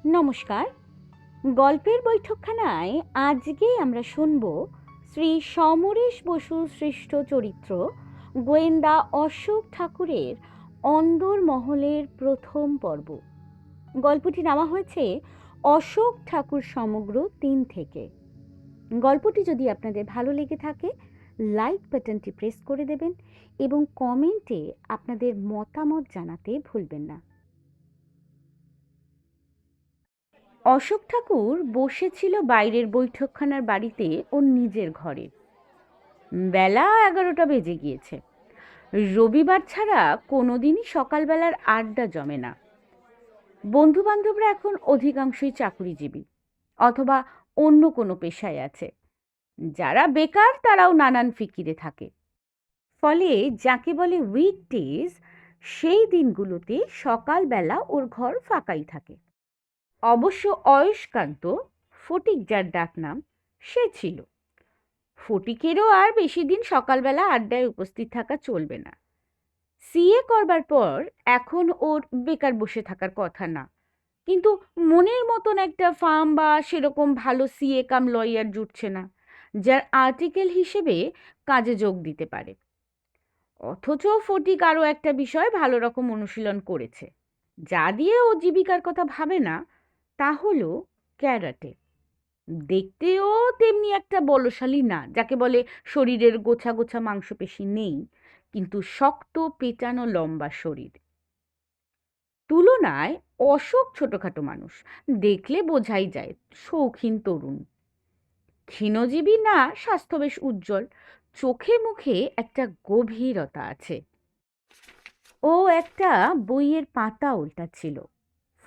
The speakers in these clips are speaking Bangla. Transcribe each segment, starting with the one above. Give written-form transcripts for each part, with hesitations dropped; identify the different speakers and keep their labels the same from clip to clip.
Speaker 1: নমস্কার। গল্পের বৈঠকখানায় আজকে আমরা শুনব শ্রী সমরেশ বসুর সৃষ্ট চরিত্র গোয়েন্দা অশোক ঠাকুরের অন্দর মহলের প্রথম পর্ব। গল্পটি নেওয়া হয়েছে অশোক ঠাকুর সমগ্র ৩ থেকে। গল্পটি যদি আপনাদের ভালো লেগে থাকে লাইক বাটনটি প্রেস করে দেবেন এবং কমেন্টে আপনাদের মতামত জানাতে ভুলবেন না। অশোক ঠাকুর বসেছিল বাইরের বৈঠকখানার বাড়িতে ওর নিজের ঘরে। বেলা ১১টা বেজে গিয়েছে। রবিবার ছাড়া কোনোদিনই সকালবেলার আড্ডা জমে না। বন্ধু বান্ধবরা এখন অধিকাংশই চাকুরিজীবী অথবা অন্য কোনো পেশায় আছে। যারা বেকার তারাও নানান ফিকিরে থাকে। ফলে যাকে বলে উইকডেজ, সেই দিনগুলোতে সকালবেলা ওর ঘর ফাঁকাই থাকে। অবশ্য অয়স্কান্ত, ফটিক যার ডাক নাম, সে ছিল। ফটিকেরও আর বেশি দিন সকালবেলা আড্ডায় উপস্থিত থাকা চলবে না। সিএ করবার পর এখন ওর বেকার বসে থাকার কথা না, কিন্তু মনের মতন একটা ফার্ম বা সেরকম ভালো সিএ কাম লয়ার জুটছে না যার আর্টিকেল হিসেবে কাজে যোগ দিতে পারে। অথচ ফটিক আরও একটা বিষয় ভালো রকম অনুশীলন করেছে, যা দিয়ে ও জীবিকার কথা ভাবে না, তা হলো ক্যারাটে। দেখতেও তেমনি একটা বলশালী না, যাকে বলে শরীরের গোছা গোছা মাংসপেশি নেই, কিন্তু শক্ত পেটানো লম্বা শরীর। তুলনায় অশোক ছোটখাটো মানুষ, দেখলে বোঝাই যায় শৌখিন তরুণ। ক্ষীণজীবী না, স্বাস্থ্য বেশ উজ্জ্বল, চোখে মুখে একটা গভীরতা আছে। ও একটা বইয়ের পাতা উল্টাচ্ছিল।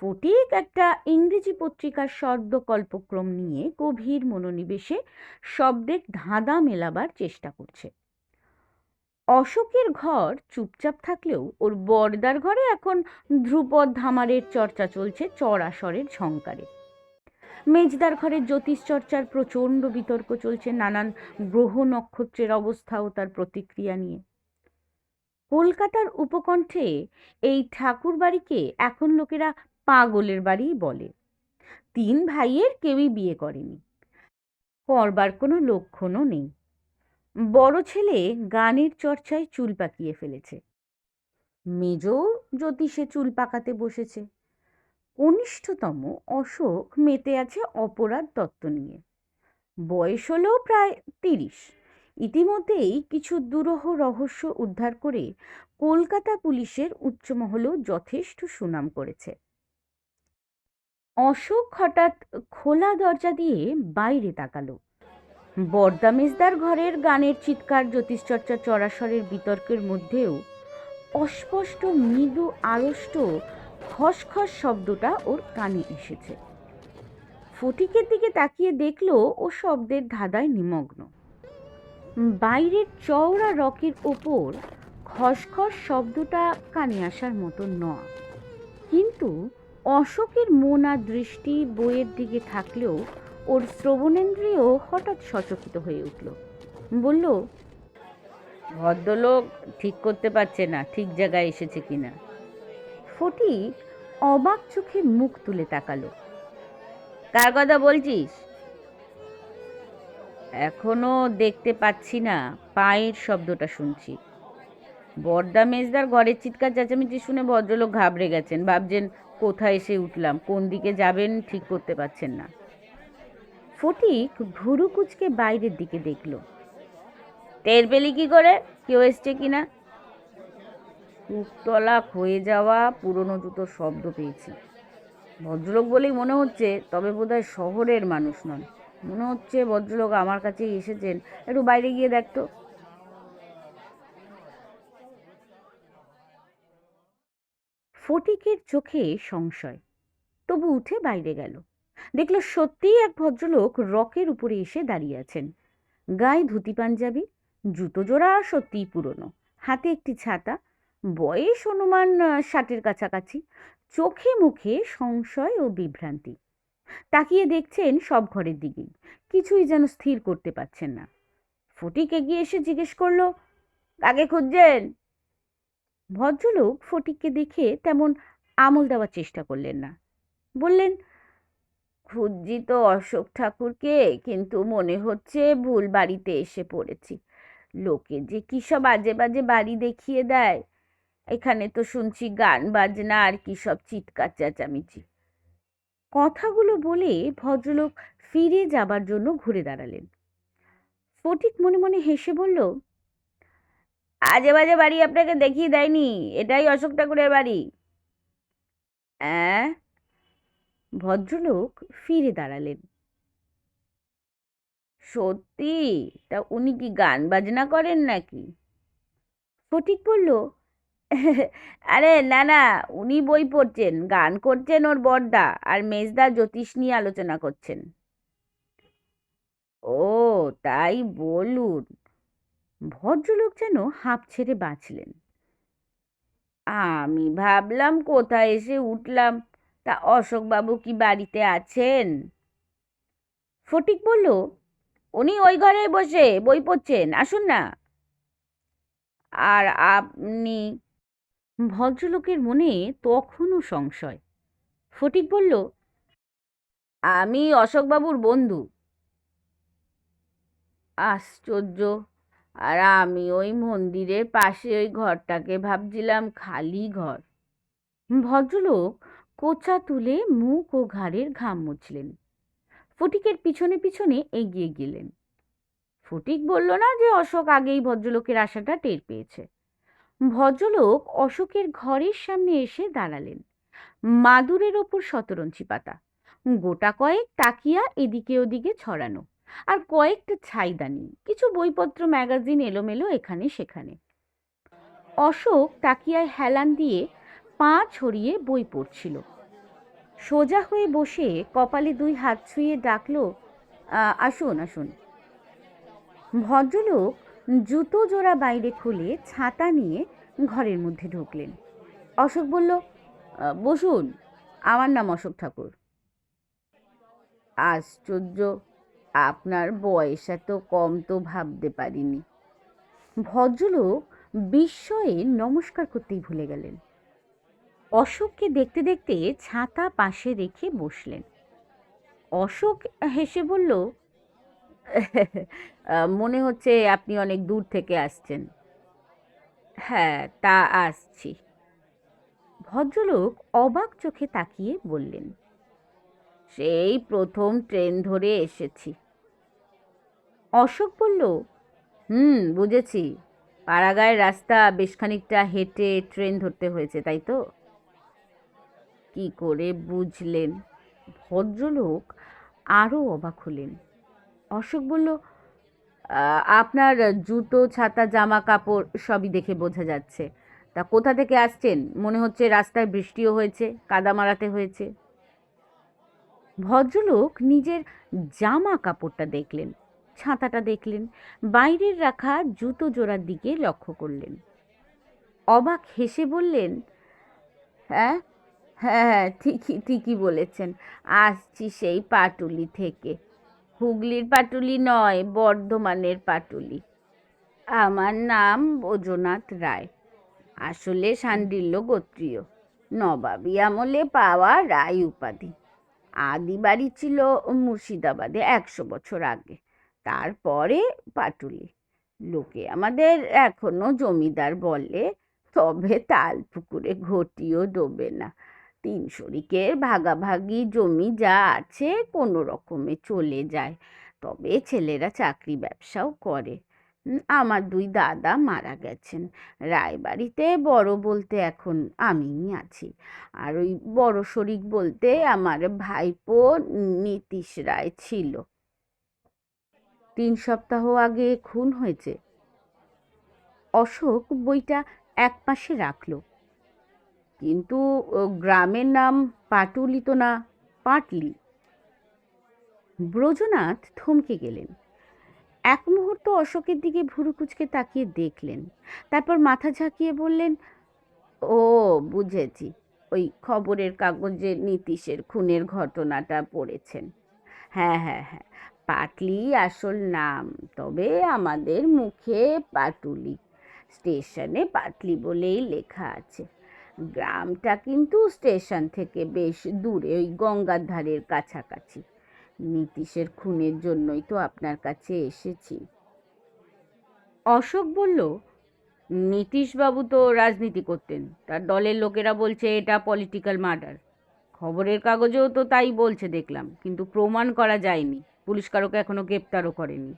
Speaker 1: ফটিক একটা ইংরেজি পত্রিকার সদ্যকল্পক্রম নিয়ে গভীর মনোনিবেশে শব্দের ধাঁধা মেলাবার চেষ্টা করছে। অশোকের ঘর চুপচাপ থাকলেও ওর বর্দার ঘরে এখন ধ্রুপদ ধামারের চর্চা চলছে চড়াসরের ঝংকারে। মেজদার ঘরে জ্যোতিষ চর্চার প্রচণ্ড বিতর্ক চলছে নানান গ্রহ নক্ষত্রের অবস্থা ও তার প্রতিক্রিয়া নিয়ে। কলকাতার উপকণ্ঠে এই ঠাকুর বাড়িকে এখন লোকেরা পাগলের বাড়িই বলে। ৩ ভাইয়ের কেউই বিয়ে করেনি, করবার কোনো লক্ষণও নেই। বড় ছেলে গানের চর্চায় চুল পাকিয়ে ফেলেছে, মেজ জ্যোতিষে চুল পাকাতে বসেছে, কনিষ্ঠতম অশোক মেতে আছে অপরাধ তত্ত্ব নিয়ে। বয়স হলো প্রায় ৩০। ইতিমধ্যেই কিছু দুরূহ রহস্য উদ্ধার করে কলকাতা পুলিশের উচ্চমহলেও যথেষ্ট সুনাম করেছে। অশোক হঠাৎ খোলা দরজা দিয়ে বাইরে তাকালো। বর্দা মেজদার ঘরের গানের চিৎকার, জ্যোতিষচর্চা, চড়াসরের বিতর্কের মধ্যেও অস্পষ্ট মৃদু আড়ষ্ট খসখস শব্দটা ওর কানে এসেছে। ফটিকের দিকে তাকিয়ে দেখলো ও শব্দের ধাঁধায় নিমগ্ন। বাইরের চওড়া রকের ওপর খসখস শব্দটা কানে আসার মতো নয়, কিন্তু অশোকের মন আর দৃষ্টি বইয়ের দিকে থাকলেও ওর শ্রবণেন্দ্রিয় হঠাৎ সচকিত হয়ে উঠল। বলল, ভদ্রলোক ঠিক করতে পারছে না ঠিক জায়গায় এসেছে কিনা। ফটিক অবাক চোখে মুখ তুলে তাকালো। কার কথা বলছিস? এখনো দেখতে পাচ্ছি না, পায়ের শব্দটা শুনছি। বর্দা মেজদার ঘরের চিৎকার চেঁচামেচি শুনে ভদ্রলোক ঘাবড়ে গেছেন, ভাবছেন কোথায় এসে উঠলাম, কোন দিকে যাবেন ঠিক করতে পারছেন না। ফটিক ভুরু কুচকে বাইরের দিকে দেখল। টের পেলি কি করে কেউ এসছে কিনা? কুকতলা ক্ষয়ে যাওয়া পুরনো জুতোর শব্দ পেয়েছি। ভদ্রলোক বলেই মনে হচ্ছে, তবে বোধহয় শহরের মানুষ নন। মনে হচ্ছে ভদ্রলোক আমার কাছেই এসেছেন, একটু বাইরে গিয়ে দেখতো। ফটিকের চোখে সংশয়, তবু উঠে বাইরে গেল। দেখল সত্যিই এক ভদ্রলোক রকের উপরে এসে দাঁড়িয়ে আছেন। গায়ে ধুতি পাঞ্জাবি, জুতো জোড়া সত্যিই পুরনো, হাতে একটি ছাতা, বয়স অনুমান ৬০-এর কাছাকাছি। চোখে মুখে সংশয় ও বিভ্রান্তি। তাকিয়ে দেখছেন সব ঘরের দিকেই, কিছুই যেন স্থির করতে পারছেন না। ফটিক এগিয়ে এসে জিজ্ঞেস করলো, কাকে খুঁজছেন? ভদ্রলোক ফটিককে দেখে তেমন আমল দেওয়ার চেষ্টা করলেন না। বললেন, খুঁজছি তো অশোক ঠাকুরকে, কিন্তু মনে হচ্ছে ভুল বাড়িতে এসে পড়েছি। লোকে যে কি সব বাজে বাজে বাড়ি দেখিয়ে দেয়, এখানে তো শুনছি গান বাজনা আর কি সব চিৎকার চেঁচামেচি। কথাগুলো বলে ভদ্রলোক ফিরে যাবার জন্য ঘুরে দাঁড়ালেন। ফটিক মনে মনে হেসে বলল, আজে বাজে বাড়ি আপনাকে দেখিয়ে দেয়নি, এটাই অশোক ঠাকুরের বাড়ি। অ্যাঁ? ভদ্রলোক ফিরে দাঁড়ালেন। সত্যি? তা উনি কি গান বাজনা করেন নাকি? ফটিক বলল, আরে না না, উনি বই পড়ছেন, গান করছেন ওর বড়দা, আর মেজদা জ্যোতিষ নিয়ে আলোচনা করছেন। ও, তাই বলুন। ভদ্রলোক যেন হাঁপ ছেড়ে বাঁচলেন। আমি ভাবলাম কোথায় এসে উঠলাম। তা অশোকবাবু কি বাড়িতে আছেন? ফটিক বলল, উনি ওই ঘরে বসে বই পড়ছেন, আসুন না। আর আপনি? ভদ্রলোকের মনে তখনও সংশয়। ফটিক বলল, আমি অশোকবাবুর বন্ধু। আশ্চর্য! আর আমি ওই মন্দিরের পাশে ওই ঘরটাকে ভাবছিলাম খালি ঘর। ভদ্রলোক কোঁচা তুলে মুখ ও ঘাড়ের ঘাম মুছলেন। ফটিকের পিছনে পিছনে এগিয়ে গেলেন। ফটিক বলল না যে অশোক আগেই ভদ্রলোকের আশাটা টের পেয়েছে। ভদ্রলোক অশোকের ঘরের সামনে এসে দাঁড়ালেন। মাদুরের ওপর শতরঞ্চি পাতা, গোটা কয়েক তাকিয়া এদিকে ওদিকে ছড়ানো, আর কয়েকটা ছাইদানি, কিছু বইপত্র ম্যাগাজিন এলোমেলো এখানে সেখানে। অশোক তাকিয়ায় হেলান দিয়ে পা ছড়িয়ে বই পড়ছিল। সোজা হয়ে বসে কপালে দুই হাত ছুঁয়ে ডাকল, আসুন আসুন। ভদ্রলোক জুতো জোড়া বাইরে খুলে ছাতা নিয়ে ঘরের মধ্যে ঢুকলেন। অশোক বলল, বসুন, আমার নাম অশোক ঠাকুর। আশ্চর্য, আপনার বয়স এত কম তো ভাবতে পারিনি। ভদ্রলোক বিস্ময়ে নমস্কার করতেই ভুলে গেলেন। অশোককে দেখতে দেখতে ছাতা পাশে রেখে বসলেন। অশোক হেসে বলল, মনে হচ্ছে আপনি অনেক দূর থেকে আসছেন। হ্যাঁ, তা আসছি। ভদ্রলোক অবাক চোখে তাকিয়ে বললেন, সেই প্রথম ট্রেন ধরে এসেছি। অশোক বলল, বুঝেছি, পাড়াগাঁয়ের রাস্তা বেশ খানিকটা হেঁটে ট্রেন ধরতে হয়েছে, তাই তো? কি করে বুঝলেন? ভদ্রলোক আরও অবাক হলেন। অশোক বলল, আপনার জুতো ছাতা জামা কাপড় সবই দেখে বোঝা যাচ্ছে। তা কোথা থেকে আসছেন? মনে হচ্ছে রাস্তায় বৃষ্টিও হয়েছে, কাদা মারাতে হয়েছে। ভদ্রলোক নিজের জামা কাপড়টা দেখলেন, ছাতাটা দেখলেন, বাইরের রাখা জুতো জোড়ার দিকে লক্ষ্য করলেন। অবাক হেসে বললেন, হ্যাঁ হ্যাঁ হ্যাঁ, ঠিকই ঠিকই বলেছেন, আসছি সেই পাটুলি থেকে। হুগলির পাটুলি নয়, বর্ধমানের পাটুলি। আমার নাম বৈদ্যনাথ রায়, আসলে শাণ্ডিল্য গোত্রীয়, নবাবী আমলে পাওয়া রায় উপাধি। আদি বাড়ি ছিল মুর্শিদাবাদে 100 বছর আগে, তারপরে পাটুলি। লোকে আমাদের এখনো জমিদার বলে, তবে তাল পুকুরে ঘটিও ডোবে না। 3 শরিকের ভাগাভাগি জমি যা আছে কোনো রকমে চলে যায়, তবে ছেলেরা চাকরি ব্যবসাও করে। আমার 2 দাদা মারা গেছেন। রায়বাড়িতে বড় বলতে এখন আমিই আছি, আর ওই বড় শরিক বলতে আমার ভাইপো নীতিশ রায় ছিল। 3 সপ্তাহ আগে খুন হয়েছে। অশোক বইটা একপাশে রাখল। কিন্তু গ্রামের নাম পাটুলি তো না, পাটলি। ব্রজনাথ থমকে গেলেন। এক মুহূর্ত অশোকের দিকে ভুরু কুঁচকে তাকিয়ে দেখলেন, তারপর মাথা ঝাঁকিয়ে বললেন, ও বুঝেছি, ওই খবরের কাগজে নীতিশের খুনের ঘটনাটা পড়েছেন। হ্যাঁ হ্যাঁ হ্যাঁ, পাটলি আসল নাম, তবে আমাদের মুখে পাটুলি। স্টেশনে পাটলি বলেই লেখা আছে। গ্রামটা কিন্তু স্টেশন থেকে বেশ দূরে, ওই গঙ্গার ধারের কাছাকাছি। নীতিশের খুনের জন্যই তো আপনার কাছে এসেছি। অশোক বলল, নীতিশবাবু তো রাজনীতি করতেন, তার দলের লোকেরা বলছে এটা পলিটিক্যাল মার্ডার। খবরের কাগজেও তো তাই বলছে দেখলাম, কিন্তু প্রমাণ করা যায়নি। পুলিশ কারোকে এখনো গ্রেপ্তারও করেনি।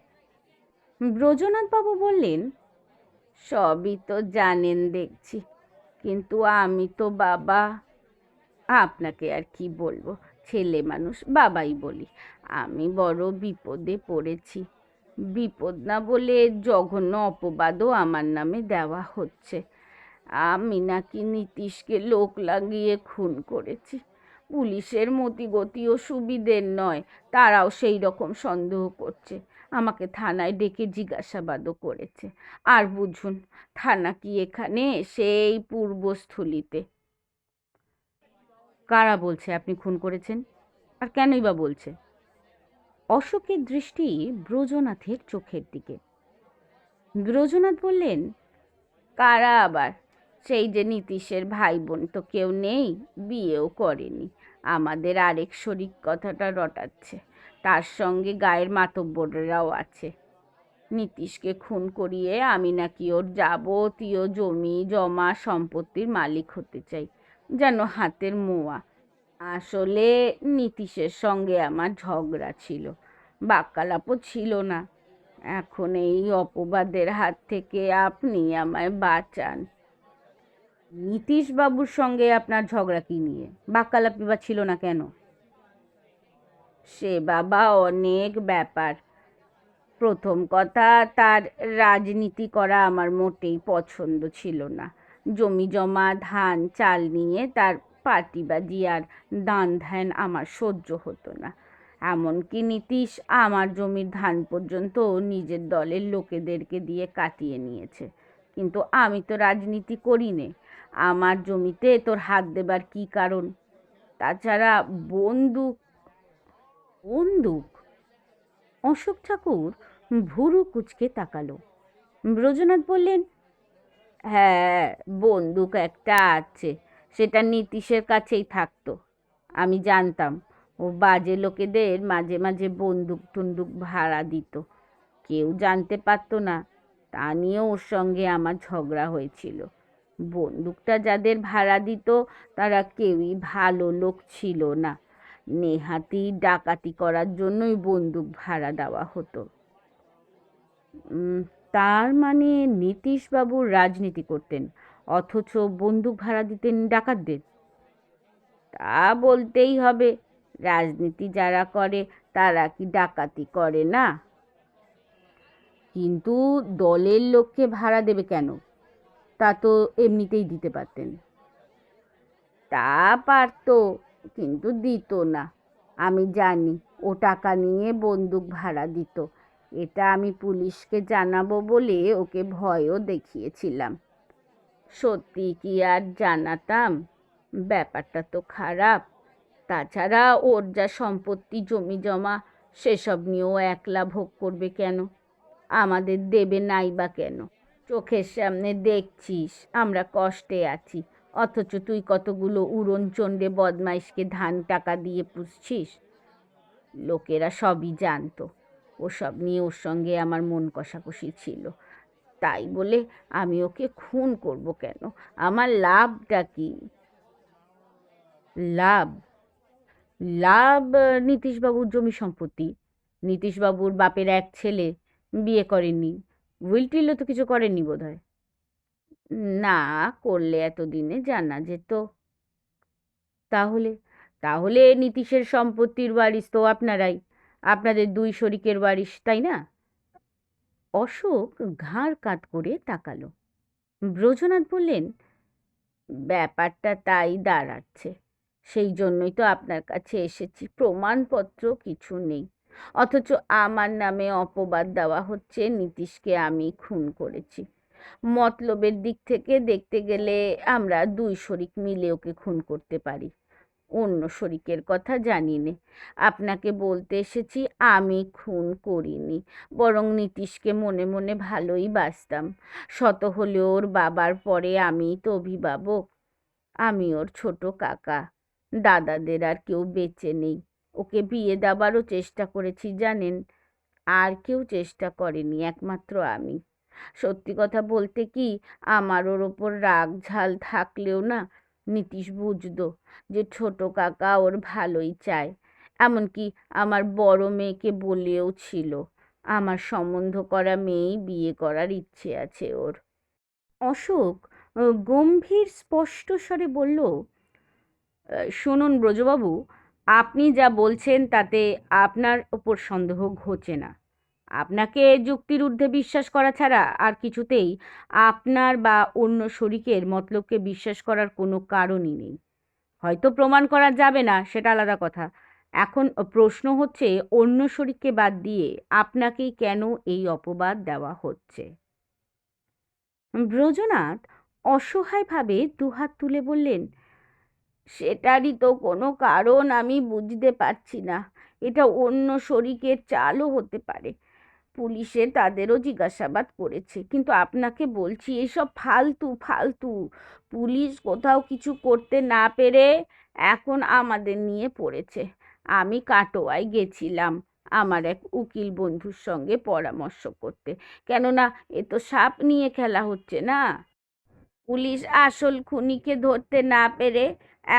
Speaker 1: ব্রজনাথবাবু বললেন, সবই তো জানেন দেখছি, কিন্তু আমি তো বাবা, আপনাকে আর কি বলবো, ছেলে মানুষ বাবাই বলি। আমি বড় বিপদে পড়েছি। বিপদ না বলে জঘন্য অপবাদও আমার নামে দেওয়া হচ্ছে। আমি নাকি নীতিশকে লোক লাগিয়ে খুন করেছি। পুলিশের মতিগতিও সুবিধের নয়, তারাও সেই রকম সন্দেহ করছে। আমাকে থানায় ডেকে জিজ্ঞাসাবাদও করেছে। আর বুঝুন, থানা কি এখানে? সেই পূর্বস্থলীতে। কারা বলছে আপনি খুন করেছেন, আর কেনই বা বলছে? অশোকের দৃষ্টি ব্রজনাথের চোখের দিকে। ব্রজনাথ বললেন, কারা আবার? সেই যে নীতিশের ভাই বোন তো কেউ নেই, বিয়েও করেনি। আমাদের আরেক শরিক কথাটা রটাচ্ছে, তার সঙ্গে গায়ের মাতব্বরেরাও আছে। নীতিশকে খুন করিয়ে আমি নাকি ওর যাবতীয় জমি জমা সম্পত্তির মালিক হতে চাই, যেন হাতের মোয়া। আসলে নীতিশের সঙ্গে আমার ঝগড়া ছিল, বাক্যালাপও ছিল না। এখন এই অপবাদের হাত থেকে আপনি আমায় বাঁচান। নীতিশবাবুর সঙ্গে আপনার ঝগড়া কি নিয়ে? বাক্যালাপি বা ছিল না কেন? সে বাবা অনেক ব্যাপার। প্রথম কথা, তার রাজনীতি করা আমার মোটেই পছন্দ ছিল না। জমি জমা ধান চাল নিয়ে তার পার্টিবাজি আর দান ধ্যান আমার সহ্য হতো না। এমনকি নীতিশ আমার জমির ধান পর্যন্ত নিজের দলের লোকেদেরকে দিয়ে কাটিয়ে নিয়েছে। কিন্তু আমি তো রাজনীতি করি নে, আমার জমিতে তোর হাত দেবার কি কারণ? তাছাড়া বন্দুক। বন্দুক? অশোক ঠাকুর ভুরু কুঁচকে তাকালো। ব্রজনাথ বললেন, হ্যাঁ, বন্দুক একটা আছে, সেটা নীতিশের কাছেই থাকতো। আমি জানতাম ও বাজে লোকেদের মাঝে মাঝে বন্দুক টুন্দুক ভাড়া দিত। কেউ জানতে পারতো না, তা নিয়ে ওর সঙ্গে আমার ঝগড়া হয়েছিল। বন্দুকটা যাদের ভাড়া দিত তারা কেউই ভালো লোক ছিল না। নেহাতি ডাকাতি করার জন্যই বন্দুক ভাড়া দেওয়া হতো। তার মানে নীতিশবাবু রাজনীতি করতেন, অথচ বন্দুক ভাড়া দিতেন ডাকাতদের? তা বলতেই হবে। রাজনীতি যারা করে তারা কি ডাকাতি করে না? কিন্তু দলের লোককে ভাড়া দেবে কেন? তা তো এমনিতেই দিতে পারতেন। তা পারতো, কিন্তু দিত না। আমি জানি ও টাকা নিয়ে বন্দুক ভাড়া দিত। এটা আমি পুলিশকে জানাবো বলে ওকে ভয়ও দেখিয়েছিলাম। সত্যি কি আর জানাতাম? ব্যাপারটা তো খারাপ। তাছাড়া ওর যা সম্পত্তি জমি জমা, সেসব নিয়েও একলা ভোগ করবে কেন? আমাদের দেবে নাই বা কেন? চোখের সামনে দেখছিস আমরা কষ্টে আছি, অথচ তুই কতগুলো উড়নচণ্ডে বদমাইশকে ধান টাকা দিয়ে পুষছিস। লোকেরা সবই জানতো। ওসব নিয়ে ওর সঙ্গে আমার মন কষাকষি ছিল। তাই বলে আমি ওকে খুন করব কেন? আমার লাভটা কি? লাভ? লাভ নীতিশবাবুর জমি সম্পত্তি। নীতিশবাবুর বাপের এক ছেলে, বিয়ে করেননি, উইল টিলও তো কিছু করেননি বোধহয়। না করলে এতদিনে জানা যেত। তাহলে তাহলে নীতিশের সম্পত্তির ওয়ারিশ তো আপনারাই, আপনাদের দুই শরিকের ওয়ারিশ, তাই না? অশোক ঘাড় কাত করে তাকালো। ব্রজনাথ বললেন, ব্যাপারটা তাই দাঁড়াচ্ছে। সেই জন্যই তো আপনার কাছে এসেছি। প্রমাণপত্র কিছু নেই, অথচ আমার নামে অপবাদ দেওয়া হচ্ছে নীতিশকে আমি খুন করেছি। মতলবের দিক থেকে দেখতে গেলে আমরা দুই শরিক মিলে ওকে খুন করতে পারি। অন্য শরিকের কথা জানি নে। আপনাকে বলতে এসেছি আমি খুন করিনি, বরং নীতিশকে মনে মনে ভালোই বাসতাম। শত হলেও ওর বাবার পরে আমিই তো অভিভাবক। আমি ওর ছোট কাকা। দাদাদের আর কেউ বেঁচে নেই। ওকে বিয়ে দেওয়ারও চেষ্টা করেছি জানেন, আর কেউ চেষ্টা করেনি, একমাত্র আমি। সত্যি কথা বলতে কি, আমার ওর ওপর রাগ ঝাল থাকলেও না, নীতিশ বুঝতো যে ছোট কাকা ওর ভালোই চায়। এমনকি আমার বড় মেয়েকে বলেও ছিল আমার সম্বন্ধ করা মেয়েই বিয়ে করার ইচ্ছে আছে ওর। অশোক গম্ভীর স্পষ্ট স্বরে বলল, শুনুন ব্রজবাবু, আপনি যা বলছেন তাতে আপনার ওপর সন্দেহ ঘোচে না। আপনাকে যুক্তির ঊর্ধ্বে বিশ্বাস করা ছাড়া আর কিছুতেই আপনার বা অন্য শরিকের মতলবকে বিশ্বাস করার কোনো কারণই নেই। হয়তো প্রমাণ করা যাবে না, সেটা আলাদা কথা। এখন প্রশ্ন হচ্ছে, অন্য শরিককে বাদ দিয়ে আপনাকেই কেন এই অপবাদ দেওয়া হচ্ছে? ব্রজনাথ অসহায়ভাবে দুহাত তুলে বললেন, সেটারই তো কোনো কারণ আমি বুঝতে পারছি না। এটা অন্য শরিকের চালও হতে পারে। পুলিশে তাদেরও জিজ্ঞাসাবাদ করেছে, কিন্তু আপনাকে বলছি এসব ফালতু ফালতু। পুলিশ কোথাও কিছু করতে না পেরে এখন আমাদের নিয়ে পড়েছে। আমি কাটোয়ায় গেছিলাম আমার এক উকিল বন্ধুর সঙ্গে পরামর্শ করতে, কেননা এ তো সাপ নিয়ে খেলা হচ্ছে না। পুলিশ আসল খুনিকে ধরতে না পেরে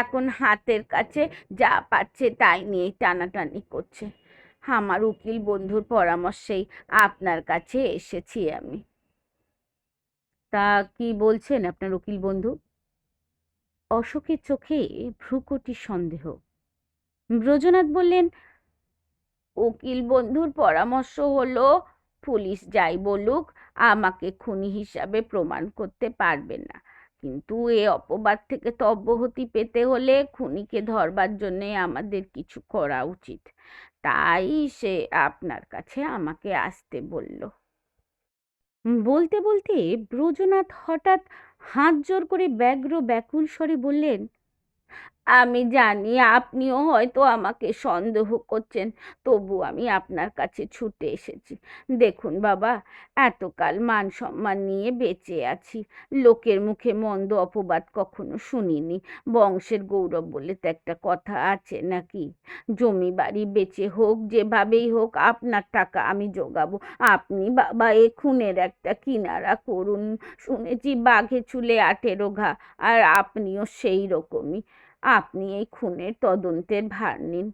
Speaker 1: এখন হাতের কাছে যা পাচ্ছে তাই নিয়ে টানাটানি করছে। আমার উকিল বন্ধুর পরামর্শেই আপনার কাছে এসেছি আমি। তা কি বলছেন আপনার উকিল বন্ধু? অশোকের চোখে ভ্রুকুটি সন্দেহ। ব্রজনাথ বললেন, উকিল বন্ধুর পরামর্শ হলো, পুলিশ যাই বলুক আমাকে খুনি হিসাবে প্রমাণ করতে পারবে না, কিন্তু এ অপবাদ থেকে তো অব্যাহতি পেতে হলে খুনিকে ধরবার জন্যে আমাদের কিছু করা উচিত। তাই সে আপনার কাছে আমাকে আসতে বলল। বলতে বলতে ব্রজনাথ হঠাৎ হাত জোর করে ব্যগ্র ব্যাকুল স্বরে বললেন, আমি জানি আপনিও হয়তো আমাকে সন্দেহ করছেন, তবু আমি আপনার কাছে ছুটে এসেছি। দেখুন বাবা, এতকাল মান সম্মান নিয়ে বেঁচে আছি, লোকের মুখে মন্দ অপবাদ কখনো শুনিনি। বংশের গৌরব বলে তো একটা কথা আছে নাকি? জমি বাড়ি বেচে হোক, যেভাবেই হোক আপনার টাকা আমি জোগাবো। আপনি বাবা এ খুনের একটা কিনারা করুন। শুনেছি বাঘে চুলে 18 ঘা, আর আপনিও সেই রকমই। আপনি এই খুনের তদন্তের ভার নিন।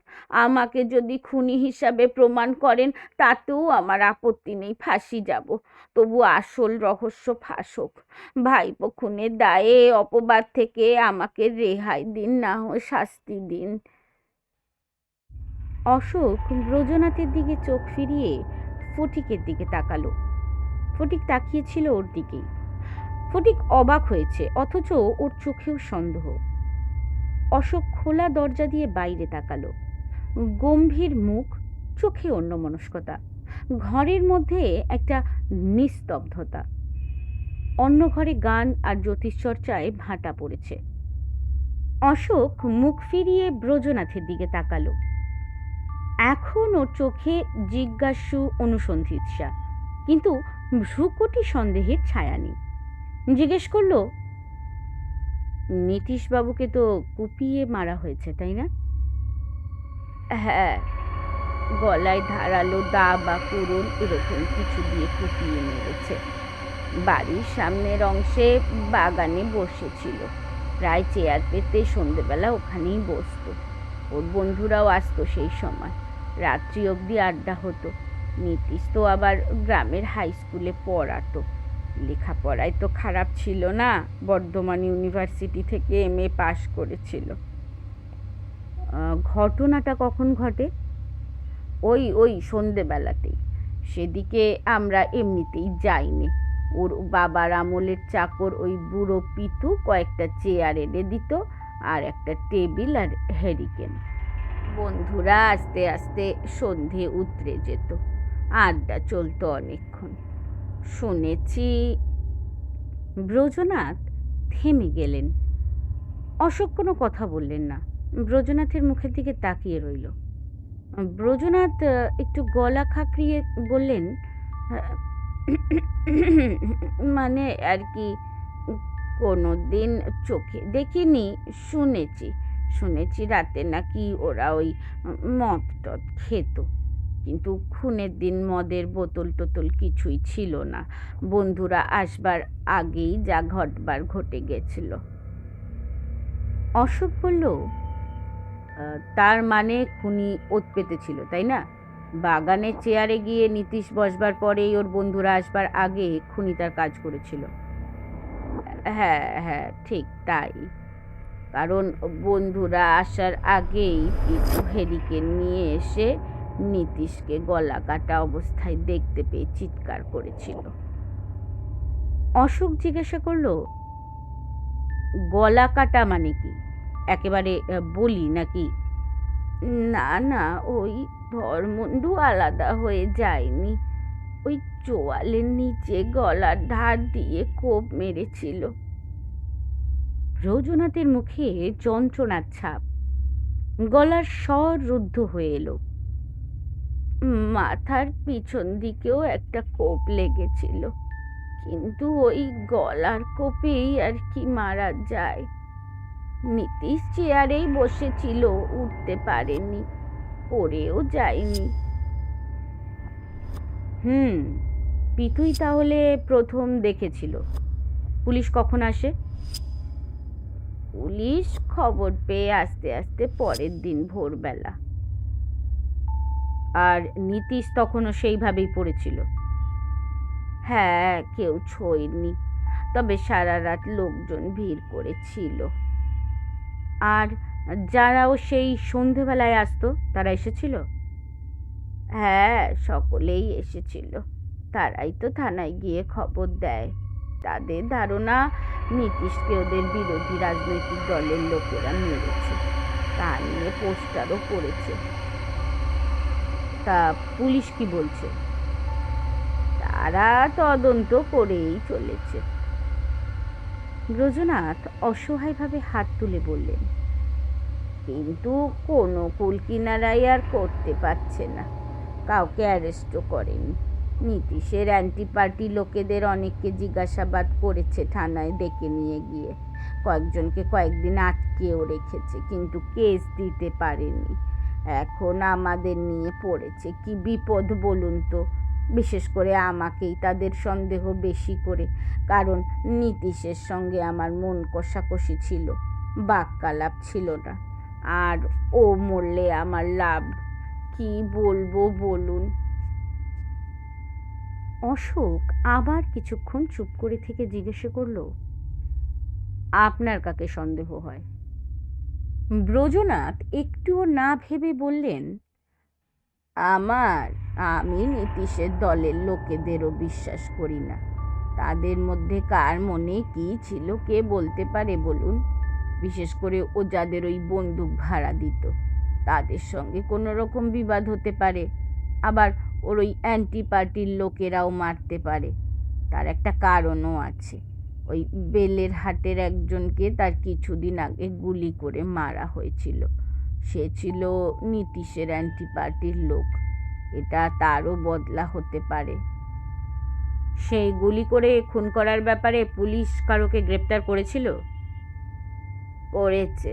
Speaker 1: আমাকে যদি খুনি হিসাবে প্রমাণ করেন তাতেও আমার আপত্তি নেই, ফাঁসি যাব। তবু আসল রহস্য ফাঁস হোক। ভাইপো খুনের দায়ে অপবাদ থেকে আমাকে রেহাই দিন, না হয় শাস্তি দিন। অশোক ব্রজনাথের দিকে চোখ ফিরিয়ে ফটিকের দিকে তাকালো। ফটিক তাকিয়েছিল ওর দিকেই। ফটিক অবাক হয়েছে, অথচ ওর চোখেও সন্দেহ। অশোক খোলা দরজা দিয়ে বাইরে তাকালো। গম্ভীর মুখ, চোখে অন্যমনস্কতা। ঘরের মধ্যে একটা নিস্তব্ধতা। অন্য ঘরে গান আর জ্যোতিষচর্চায় ভাটা পড়েছে। অশোক মুখ ফিরিয়ে ব্রজনাথের দিকে তাকালো। এখন ওর চোখে জিজ্ঞাসু অনুসন্ধিৎসা, কিন্তু ভ্রুকুটি সন্দেহের ছায়া নেই। জিজ্ঞেস করলো, নীতিশবাবুকে তো কুপিয়ে মারা হয়েছে তাই না? হ্যাঁ, গলায় ধারালো দা বা কুড়ুল এরকম কিছু দিয়ে কুপিয়ে মেরেছে। বাড়ির সামনের অংশে বাগানে বসেছিল, প্রায় চেয়ার পেতে সন্ধেবেলা ওখানেই বসতো। ওর বন্ধুরাও আসতো সেই সময়, রাত্রি অবধি আড্ডা হতো। নীতিশ তো আবার গ্রামের হাই স্কুলে পড়াতো। লেখাপড়ায় তো খারাপ ছিল না, বর্ধমান ইউনিভার্সিটি থেকে MA পাশ করেছিল। ঘটনাটা কখন ঘটে? ওই ওই সন্ধেবেলাতেই। সেদিকে আমরা এমনিতেই যাইনি। ওর বাবার আমলের চাকর ওই বুড়ো পিতু কয়েকটা চেয়ার এনে দিত, আর একটা টেবিল আর হ্যারিকেন। বন্ধুরা আস্তে আস্তে সন্ধে উতরে যেত, আড্ডা চলতো অনেকক্ষণ। শুনেছি। ব্রজনাথ থেমে গেলেন। অশোক কোনো কথা বললেন না, ব্রজনাথের মুখের দিকে তাকিয়ে রইল। ব্রজনাথ একটু গলা খাঁকড়িয়ে বললেন, মানে আর কি, কোনো দিন চোখে দেখিনি, শুনেছি। শুনেছি রাতে নাকি ওরা ওই মদ টদ খেত, কিন্তু খুনের দিন মদের বোতল টোতল কিছুই ছিল না। বন্ধুরা আসবার আগেই যা ঘটবার ঘটে গেছিল। অশোক বলল, তার মানে খুনি ওত পেতেছিল, তাই না? বাগানের চেয়ারে গিয়ে নীতিশ বসবার পরেই ওর বন্ধুরা আসবার আগে খুনি তার কাজ করেছিল। হ্যাঁ হ্যাঁ, ঠিক তাই। কারণ বন্ধুরা আসার আগেই পিছু হেরিকেন নিয়ে এসে নীতিশকে গলা কাটা অবস্থায় দেখতে পেয়ে চিৎকার করেছিল। অশোক জিজ্ঞাসা করলো, গলা কাটা মানে কি? একেবারে বলি নাকি? না না, ওই ধর্মন্ডু আলাদা হয়ে যায়নি, ওই চোয়ালের নিচে গলার ধার দিয়ে কোপ মেরেছিল। রৌদ্রনাথের মুখে যন্ত্রণার ছাপ, গলার স্বর রুদ্ধ হয়ে এলো। মাথার পিছন দিকেও একটা কোপ লেগেছিল, কিন্তু ওই গলার কোপেই আর কি মারা যায়। নীতিশ চেয়ারেই বসেছিল, উঠতে পারেনি, পড়েও যায়নি। পিতুই তাহলে প্রথম দেখেছিল। পুলিশ কখন আসে? পুলিশ খবর পেয়ে আস্তে আস্তে পরের দিন ভোরবেলা। আর নীতিশ তখনও সেইভাবেই পড়েছিল? হ্যাঁ, কেউ ছোঁয়নি, তবে সারা রাত লোকজন ভিড় করেছিল। আর যারাও সেই সন্ধেবেলায় আসতো তারা এসেছিল? হ্যাঁ, সকলেই এসেছিল। তারাই তো থানায় গিয়ে খবর দেয়। তাদের ধারণা নীতিশকে ওদের বিরোধী রাজনৈতিক দলের লোকেরা মেরেছে, তা নিয়ে পোস্টারও করেছে। তা পুলিশ কি বলছে? তারা তদন্ত করেই চলেছে। ব্রজনাথ অসহায়ভাবে হাত তুলে বললেন, কিন্তু কোনো কুলকিনারাই আর করতে পারছে না। কাউকে অ্যারেস্টও করেনি। নীতিশের অ্যান্টি পার্টি লোকেদের অনেককে জিজ্ঞাসাবাদ করেছে, থানায় ডেকে নিয়ে গিয়ে কয়েকজনকে কয়েকদিন আটকেও রেখেছে, কিন্তু কেস দিতে পারেনি। এখন আমাদের নিয়ে পড়েছে। কি বিপদ বলুন তো। বিশেষ করে আমাকেই তাদের সন্দেহ বেশি করে, কারণ নীতিশের সঙ্গে আমার মন কষাকষি ছিল, বাক্যালাপ ছিল না। আর ও মরলে আমার লাভ কি বলবো বলুন। অশোক আবার কিছুক্ষণ চুপ করে থেকে জিজ্ঞাসা করল, আপনার কাকে সন্দেহ হয়? ব্রজনাথ একটুও না ভেবে বললেন, আমি নীতিশের দলের লোকেদেরও বিশ্বাস করি না। তাদের মধ্যে কার মনে কি ছিল কে বলতে পারে বলুন। বিশেষ করে ও যাদের ওই বন্দুক ভাড়া দিত, তাদের সঙ্গে কোনো রকম বিবাদ হতে পারে। আবার ওর ওই অ্যান্টি পার্টির লোকেরাও মারতে পারে। তার একটা কারণও আছে। ওই বেলের হাটের একজনকে তার কিছুদিন আগে গুলি করে মারা হয়েছিল। সে ছিল নীতিশের অ্যান্টি পার্টির লোক। এটা তারও বদলা হতে পারে। সেই গুলি করে খুন করার ব্যাপারে পুলিশ কারোকে গ্রেপ্তার করেছিল? করেছে।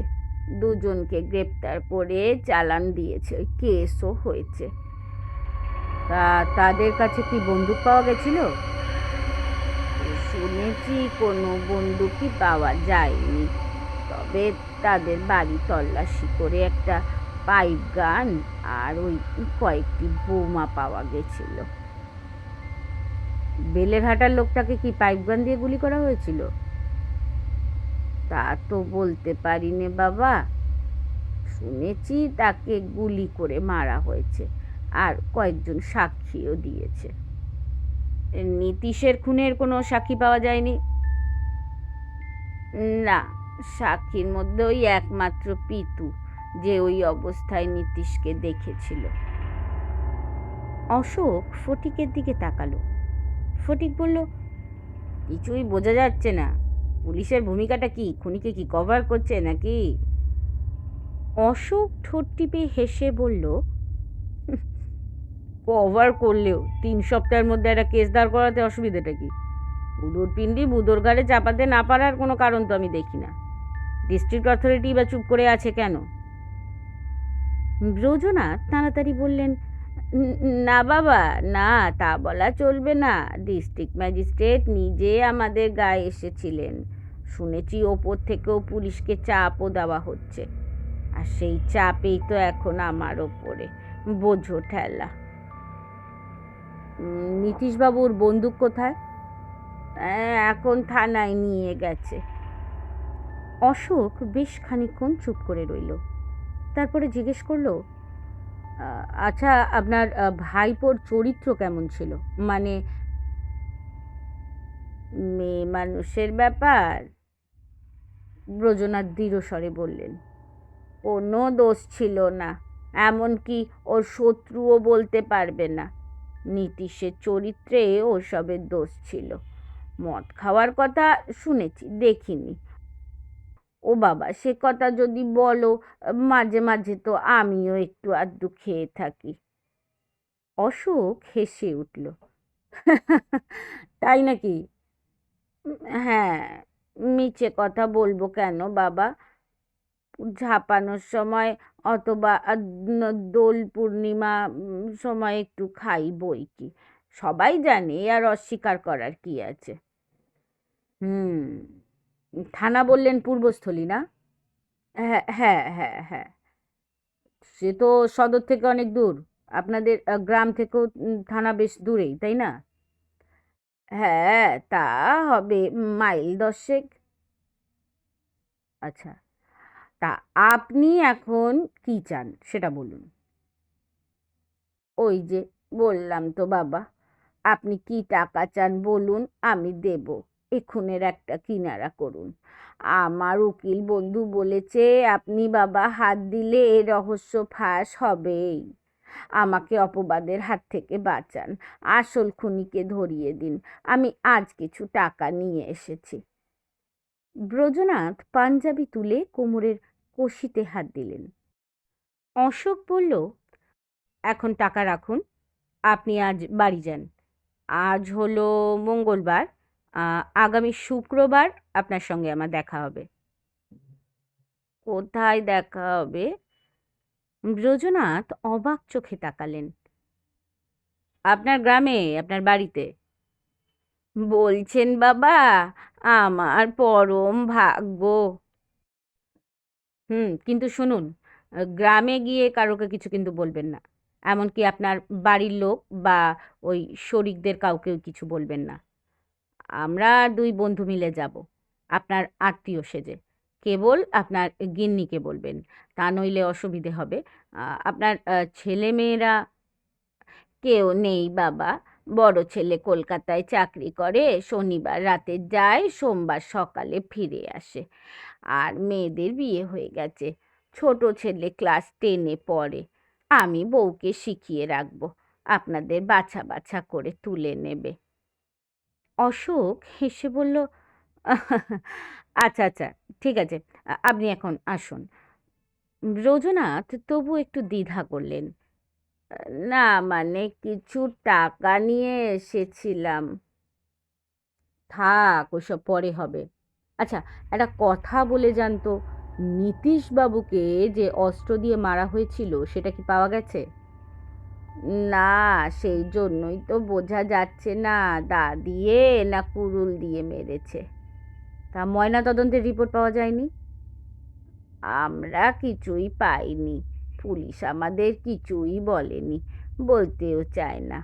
Speaker 1: দুজনকে গ্রেপ্তার করে চালান দিয়েছে, ওই কেসও হয়েছে। তা তাদের কাছে কি বন্দুক পাওয়া গেছিল? শুনেছি কোনো বন্দুকই পাওয়া যায়নি, তবে তাদের বাড়ি তল্লাশি করে একটা পাইপ গান আর ওই কয়েকটি বোমা পাওয়া গেছিল। বেলের হাটার লোকটাকে কি পাইপ গান দিয়ে গুলি করা হয়েছিল? তা তো বলতে পারি নে বাবা, শুনেছি তাকে গুলি করে মারা হয়েছে, আর কয়েকজন সাক্ষীও দিয়েছে। নীতিশের খুনের কোনো সাক্ষী পাওয়া যায়নি? না, সাক্ষীর মধ্যে ওই একমাত্র পিতু, যে ওই অবস্থায় নীতিশকে দেখেছিল। অশোক ফটিকের দিকে তাকালো। ফটিক বলল, কিছুই বোঝা যাচ্ছে না। পুলিশের ভূমিকাটা কি? খুনিকে কি কভার করছে নাকি? অশোক ঠোঁট টিপে হেসে বলল, কভার করলেও 3 সপ্তাহের মধ্যে একটা কেস দাঁড় করাতে অসুবিধাটা কি? উদুর পিণ্ডি বুদোর গাড়ে চাপাতে না পারার কোনো কারণ তো আমি দেখি না। ডিস্ট্রিক্ট অথরিটি বা চুপ করে আছে কেন? ব্রজনাথ তাড়াতাড়ি বললেন, না বাবা, না, তা বলা চলবে না। ডিস্ট্রিক্ট ম্যাজিস্ট্রেট নিজে আমাদের গায়ে এসেছিলেন। শুনেছি ওপর থেকেও পুলিশকে চাপও দেওয়া হচ্ছে, আর সেই চাপেই তো এখন আমার ওপরে বোঝো ঠেলা। নীতিশবাবুর বন্দুক কোথায়? এখন থানায় নিয়ে গেছে। অশোক বেশ খানিকক্ষণ চুপ করে রইল, তারপরে জিজ্ঞেস করলো, আচ্ছা, আপনার ভাইপোর চরিত্র কেমন ছিল? মানে মেয়ে মানুষের ব্যাপার। ব্রজনাথ দৃঢ় স্বরে বললেন, কোনো দোষ ছিল না, এমনকি ওর শত্রুও বলতে পারবে না। নীতিশের চরিত্রে ওসবের দোষ ছিল। মদ খাওয়ার কথা শুনেছি, দেখিনি। ও বাবা, সে কথা যদি বলো, মাঝে মাঝে তো আমিও একটু আধটু খেয়ে থাকি। অশোক হেসে উঠল, তাই নাকি? হ্যাঁ, মিছে কথা বলবো কেন বাবা? ঝাঁপানোর সময় অথবা দোল পূর্ণিমা সময় একটু খাই বই কি, সবাই জানে, আর অস্বীকার করার কি আছে? হুম, থানা বললেন পূর্বস্থলী না? হ্যাঁ হ্যাঁ হ্যাঁ হ্যাঁ, সে তো সদর থেকে অনেক দূর। আপনাদের গ্রাম থেকেও থানা বেশ দূরেই, তাই না? হ্যাঁ, তা হবে মাইল 10। আচ্ছা, তা আপনি এখন কি চান সেটা বলুন। ওই যে বললাম তো বাবা, আপনি কি টাকা চান বলুন, আমি দেব। এক্ষুনের একটা কিনারা করুন। আমার উকিল বন্ধু বলেছে আপনি বাবা হাত দিলে এ রহস্য ফাঁস হবেই। আমাকে অপবাদের হাত থেকে বাঁচান, আসল খুনিকে ধরিয়ে দিন। আমি আজ কিছু টাকা নিয়ে এসেছি। ব্রজনাথ পাঞ্জাবি তুলে কোমরের কষিতে হাত দিলেন। অশোক বলল, এখন টাকা রাখুন, আপনি আজ বাড়ি যান। আজ হলো মঙ্গলবার, আগামী শুক্রবার আপনার সঙ্গে আমার দেখা হবে। কোথায় দেখা হবে? ব্রজনাথ অবাক চোখে তাকালেন। আপনার গ্রামে, আপনার বাড়িতে। বলছেন বাবা, আমার পরম ভাগ্য। কিন্তু শুনুন, গ্রামে গিয়ে কারোকে কিছু কিন্তু বলবেন না, এমনকি আপনার বাড়ির লোক বা ওই শরিকদের কাউকেও কিছু বলবেন না। আমরা দুই বন্ধু মিলে যাব, আপনার আত্মীয় সেজে। কেবল আপনার গিন্নিকে বলবেন, তা নইলে অসুবিধে হবে। আপনার ছেলে মেয়েরা? কেউ নেই বাবা। বড় ছেলে কলকাতায় চাকরি করে, শনিবার রাতে যায়, সোমবার সকালে ফিরে আসে। আর মেয়েদের বিয়ে হয়ে গেছে। ছোট ছেলে ক্লাস 10-এ পড়ে। আমি বউকে শিখিয়ে রাখবো, আপনাদের বাছা বাছা করে তুলে নেবে। অশোক হেসে বলল, আচ্ছা আচ্ছা, ঠিক আছে, আপনি এখন আসুন। ব্রজনাথ তবু একটু দ্বিধা করলেন। না, মানে কিছু টাকা নিয়ে এসেছিলাম। থাক, ওসব পরে হবে। আচ্ছা, একটা কথা বলে যান তো, নীতিশবাবুকে যে অস্ত্র দিয়ে মারা হয়েছিল সেটা কি পাওয়া গেছে? না, সেই জন্যই তো বোঝা যাচ্ছে না দা দিয়ে না কুড়ুল দিয়ে মেরেছে। তা ময়না তদন্তের রিপোর্ট পাওয়া যায়নি? আমরা কিছুই পাইনি। পুলিশ আমাদের কিছুই বলেনি, বলতেও চায় না।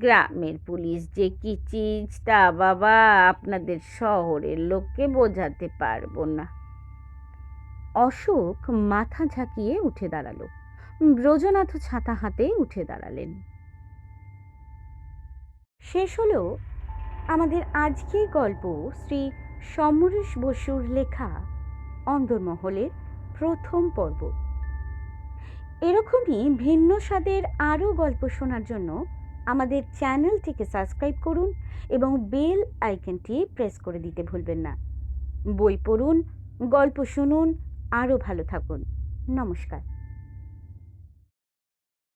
Speaker 1: গ্রামের পুলিশ যে কি চিজ তা বাবা আপনাদের শহরের লোককে বোঝাতে পারবো না। অশোক মাথা ঝাঁকিয়ে উঠে দাঁড়ালো। ব্রজনাথ ছাতা হাতে উঠে দাঁড়ালেন। শেষ হলো আমাদের আজকের গল্প, শ্রী সমরেশ বসুর লেখা অন্দরমহলের প্রথম পর্ব। এরকমই ভিন্ন স্বাদের আরও গল্প শোনার জন্য আমাদের চ্যানেলটিকে সাবস্ক্রাইব করুন এবং বেল আইকনটি প্রেস করে দিতে ভুলবেন না। বই পড়ুন, গল্প শুনুন, আরও ভালো থাকুন। নমস্কার।